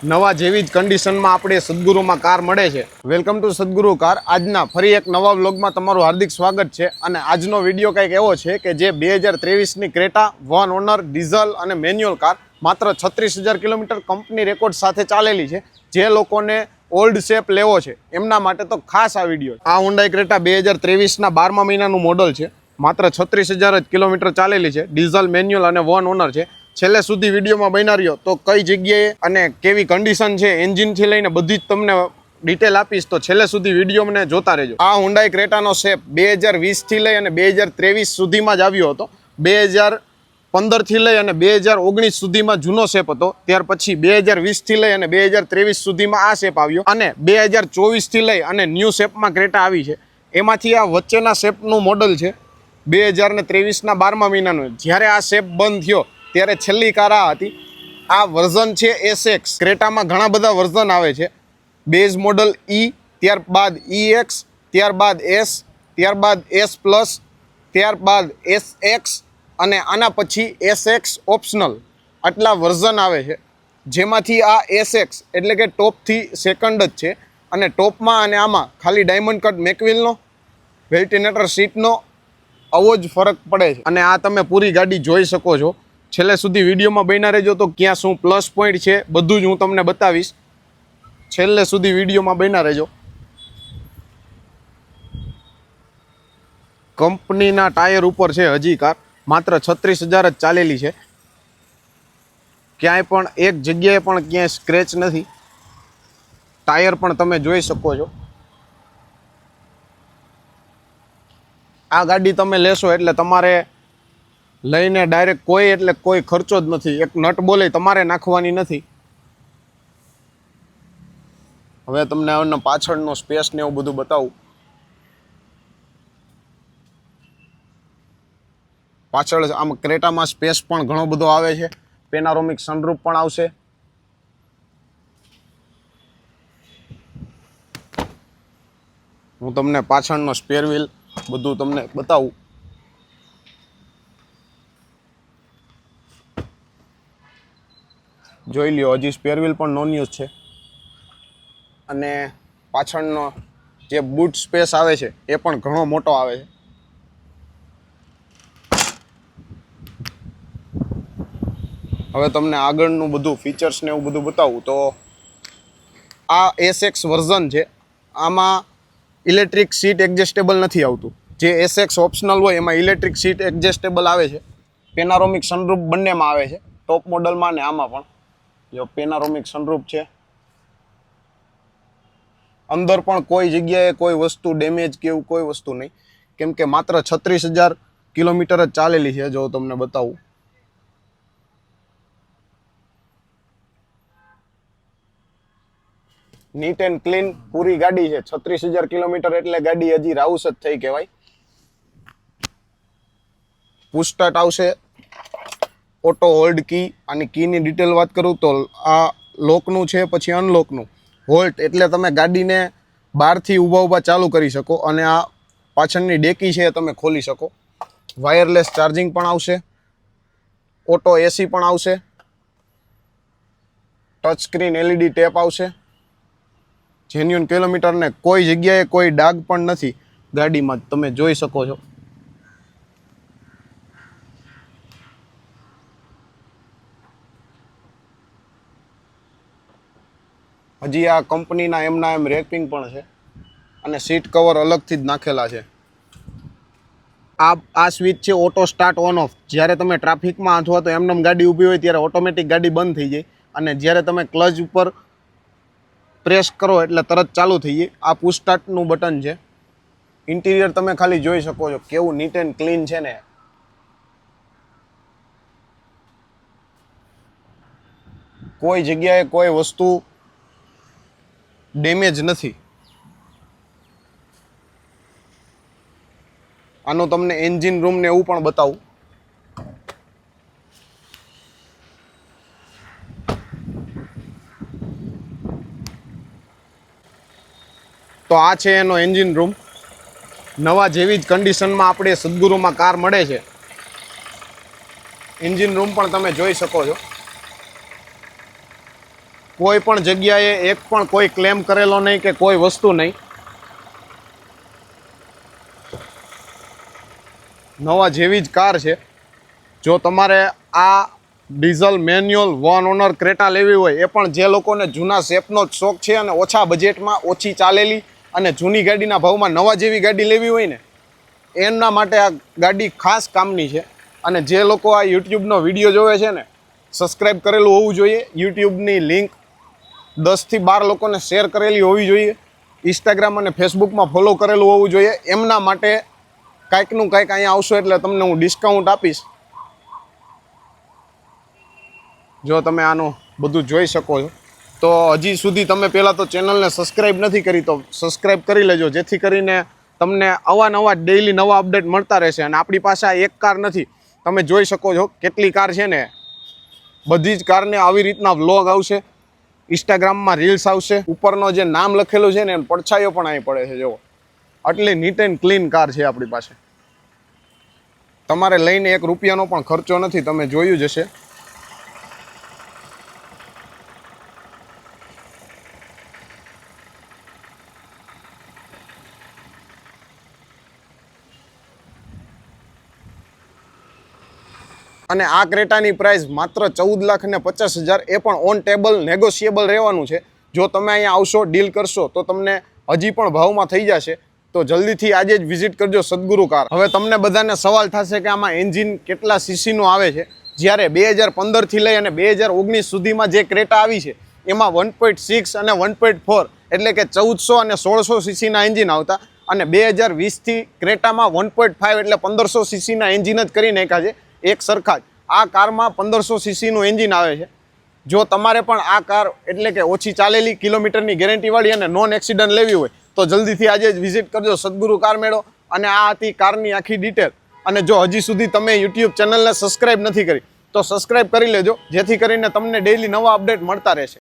નવા જેવી જ કન્ડિશનમાં આપણે સદગુરુમાં કાર મળે છે. વેલકમ ટુ સદગુરુ કાર. આજના ફરી એક નવા વ્લોગમાં તમારું હાર્દિક સ્વાગત છે. અને આજનો વિડીયો કંઈક એવો છે કે જે 2023ની ક્રેટા વન ઓનર ડીઝલ અને મેન્યુઅલ કાર માત્ર 36,000 કિલોમીટર કંપની રેકોર્ડ સાથે ચાલેલી છે. જે લોકોને ઓલ્ડ શેપ લેવો છે એમના માટે તો ખાસ આ વિડીયો. આ હુન્ડાઈ ક્રેટા 2023ના 12મા મહિનાનું મોડલ છે. માત્ર 36,000 જ કિલોમીટર ચાલેલી છે. ડીઝલ, મેન્યુઅલ અને વન ઓનર છે. છેલ્લે સુધી વિડીયોમાં બન્યા રહ્યો તો કઈ જગ્યાએ અને કેવી કન્ડિશન છે એન્જિનથી લઈને બધી જ તમને ડિટેલ આપીશ, તો છેલ્લે સુધી વિડીયોને જોતા રહેજો. આ હુન્ડાઈ ક્રેટાનો શેપ 2020થી લઈ અને 2023 સુધીમાં જ આવ્યો હતો. 2015થી લઈ અને 2019 સુધીમાં જૂનો શેપ હતો. ત્યાર પછી 2020થી લઈ અને 2023 સુધીમાં આ શેપ આવ્યો અને 2024થી લઈ અને ન્યૂ શેપમાં ક્રેટા આવી છે. એમાંથી આ વચ્ચેના શેપનું મોડલ છે 2023ના 12મા મહિનાનું. જ્યારે આ શેપ બંધ થયો ત્યારે છેલ્લી કાર આ હતી. આ વર્ઝન છે SX. ક્રેટામાં ઘણા બધા વર્ઝન આવે છે. બેઝ મોડલ E, ત્યારબાદ EX, ત્યારબાદ S, ત્યારબાદ S પ્લસ, ત્યારબાદ SX અને આના પછી SX ઓપ્શનલ. આટલા વર્ઝન આવે છે, જેમાંથી આ SX એટલે કે ટોપથી સેકન્ડ જ છે. અને ટોપમાં અને આમાં ખાલી ડાયમંડ કટ મેકવિલનો, વેલ્ટિનેટર સીટનો આવો જ ફરક પડે છે. અને આ તમે પૂરી ગાડી જોઈ શકો છો. છેલ્લે સુધી વિડીયોમાં બન્યા રહેજો તો ક્યાં શું પ્લસ પોઈન્ટ છે બધું જ હું તમને બતાવીશ. છેલ્લે સુધી વિડીયોમાં બન્યા રહેજો. કંપનીના ટાયર ઉપર છે હજી કાર. માત્ર 36,000 જ ચાલેલી છે. ક્યાંય પણ એક જગ્યાએ પણ ક્યાંય સ્ક્રેચ નથી. ટાયર પણ તમે જોઈ શકો છો. આ ગાડી તમે લેશો એટલે તમારે લઈને ડાયરેક્ટ કોઈ ખર્ચો જ નથી. એક નટ બોલે તમારે નાખવાની નથી. હવે તમને આનો પાછળનો સ્પેસ ને એવું બધું બતાવું. પાછળ આમ ક્રેટામાં સ્પેસ પણ ઘણો બધો આવે છે. પેનારોમિક સનરૂફ પણ આવશે. હું તમને પાછળનો સ્પેર વ્હીલ બધું તમને બતાવું. જોઈ લ્યો, હજી સ્પેર વ્હીલ પણ નોન યુઝ છે. અને પાછળનો જે બૂટ સ્પેસ આવે છે એ પણ ઘણો મોટો આવે છે. હવે તમને આગળનું બધું ફીચર્સ ને એવું બધું બતાવું તો આ SX વર્ઝન છે. આમાં ઇલેક્ટ્રિક સીટ એડજસ્ટેબલ નથી આવતું. જે SX ઓપ્શનલ હોય એમાં ઇલેક્ટ્રિક સીટ એડજસ્ટેબલ આવે છે. પેનારોમિક સનરૂફ બંનેમાં આવે છે, ટોપ મોડલમાં ને આમાં પણ. જો પેનારોમિક સનરૂફ છે. અંદર પણ કોઈ જગ્યાએ કોઈ વસ્તુ ડેમેજ કે એવું કોઈ વસ્તુ નહીં, કેમ કે માત્ર 36,000 કિલોમીટર જ ચાલેલી છે. જો તમને બતાવું, નીટ એન્ડ ક્લીન પૂરી ગાડી છે. 36,000 કિલોમીટર એટલે ગાડી હજી રાઉસ જ થઈ કહેવાય. પુશ સ્ટાર્ટ આવશે, ઓટો હોલ્ડ કી. આની કીની ડિટેલ વાત કરું તો આ લોકનું છે, પછી અનલોકનું. હોલ્ટ એટલે તમે ગાડીને બહારથી ઊભા ચાલુ કરી શકો. અને આ પાછળની ડેકી છે એ તમે ખોલી શકો. વાયરલેસ ચાર્જિંગ પણ આવશે. ઓટો AC પણ આવશે. ટચ સ્ક્રીન LED ટેપ આવશે. જેન્યુઅન કિલોમીટર ને કોઈ જગ્યાએ કોઈ ડાઘ પણ નથી ગાડીમાં, તમે જોઈ શકો છો. હજી આ કંપનીના એમના એમ રેપિંગ પણ છે. અને સીટ કવર અલગથી જ નાખેલા છે. આ સ્વિચ છે ઓટો સ્ટાર્ટ ઓન ઓફ. જ્યારે તમે ટ્રાફિકમાં અથવા તો એમનેમ ગાડી ઊભી હોય ત્યારે ઓટોમેટિક ગાડી બંધ થઈ જાય. અને જ્યારે તમે ક્લચ ઉપર પ્રેસ કરો એટલે તરત ચાલુ થઈ જાય. આ પુશ સ્ટાર્ટનું બટન છે. ઇન્ટિરિયર તમે ખાલી જોઈ શકો છો કેવું નીટ એન્ડ ક્લીન છે ને. કોઈ જગ્યાએ કોઈ વસ્તુ ડેમેજ નથી. આનું તમને એન્જિન રૂમ ને એવું પણ બતાવું. તો આ છે એનો એન્જિન રૂમ. નવા જેવી જ કન્ડિશનમાં આપણે સદગુરુમાં કાર મળે છે. એન્જિન રૂમ પણ તમે જોઈ શકો છો. કોઈ પણ જગ્યાએ એક પણ કોઈ ક્લેમ કરેલો નહીં કે કોઈ વસ્તુ નહીં. નવા જેવી જ કાર છે. જો તમારે આ diesel manual one honour Creta લેવી હોય, એ પણ જે લોકોને જૂના શેપનો જ શોખ છે અને ઓછા બજેટમાં ઓછી ચાલેલી અને જૂની ગાડીના ભાવમાં નવા જેવી ગાડી લેવી હોય ને, એમના માટે આ ગાડી ખાસ કામની છે. અને જે લોકો આ યુટ્યુબનો વિડીયો જોવે છે ને, સબસ્ક્રાઈબ કરેલું હોવું જોઈએ, યુટ્યુબની લિંક 10 થી 12 લોકોને શેર કરેલી હોવી જોઈએ, ઇન્સ્ટાગ્રામ અને ફેસબુકમાં ફોલો કરેલું હોવું જોઈએ. એમના માટે કાંઈકનું કાંઈક અહીંયા આવશો એટલે તમને હું ડિસ્કાઉન્ટ આપીશ. જો તમે આનું બધું જોઈ શકો છો. તો હજી સુધી તમે પહેલાં તો ચેનલને સબસ્ક્રાઈબ નથી કરી તો સબસ્ક્રાઈબ કરી લેજો, જેથી કરીને તમને અવાનવા ડેઈલી નવા અપડેટ મળતા રહેશે. અને આપણી પાસે આ એક કાર નથી, તમે જોઈ શકો છો કેટલી કાર છે ને. બધી જ કારને આવી રીતના વ્લોગ આવશે, ઇન્સ્ટાગ્રામમાં રીલ્સ આવશે, ઉપરનો જે નામ લખેલું છે ને એનો પડછાયો પણ અહીં પડે છે. જુઓ, આટલી નીટ એન્ડ ક્લીન કાર છે આપણી પાસે. તમારે લઈને 1 રૂપિયાનો પણ ખર્ચો નથી, તમે જોયું જ હશે. અને આ ક્રેટાની પ્રાઇસ માત્ર 14,50,000, એ પણ ઓન ટેબલ નેગોશિયેબલ રહેવાનું છે. જો તમે અહીંયા આવશો, ડીલ કરશો તો તમને હજી પણ ભાવમાં થઈ જશે. તો જલ્દીથી આજે જ વિઝિટ કરજો સદગુરુ કાર. હવે તમને બધાને સવાલ થશે કે આમાં એન્જિન કેટલા સીસીનું આવે છે. જ્યારે 2015થી લઈ અને 2019 સુધીમાં જે ક્રેટા આવી છે એમાં 1.6 અને 1.4 એટલે કે 1400 અને 1600 સીસીના એન્જિન આવતા. અને 2020થી ક્રેટામાં 1.5 એટલે 1500 સીસીના એન્જિન જ કરી નાખ્યા છે એક સરખા જ. આ કારમાં 1500 સીસીનું એન્જિન આવે છે. જો તમારે પણ આ કાર એટલે કે ઓછી ચાલેલી, કિલોમીટરની ગેરંટીવાળી અને નોન એક્સિડન્ટ લેવી હોય તો જલ્દીથી આજે જ વિઝિટ કરજો સદગુરુ કાર મેળો. અને આ હતી કારની આખી ડિટેલ. અને જો હજી સુધી તમે યુટ્યુબ ચેનલને સબસ્ક્રાઈબ નથી કરી તો સબસ્ક્રાઈબ કરી લેજો, જેથી કરીને તમને ડેઈલી નવા અપડેટ મળતા રહેશે.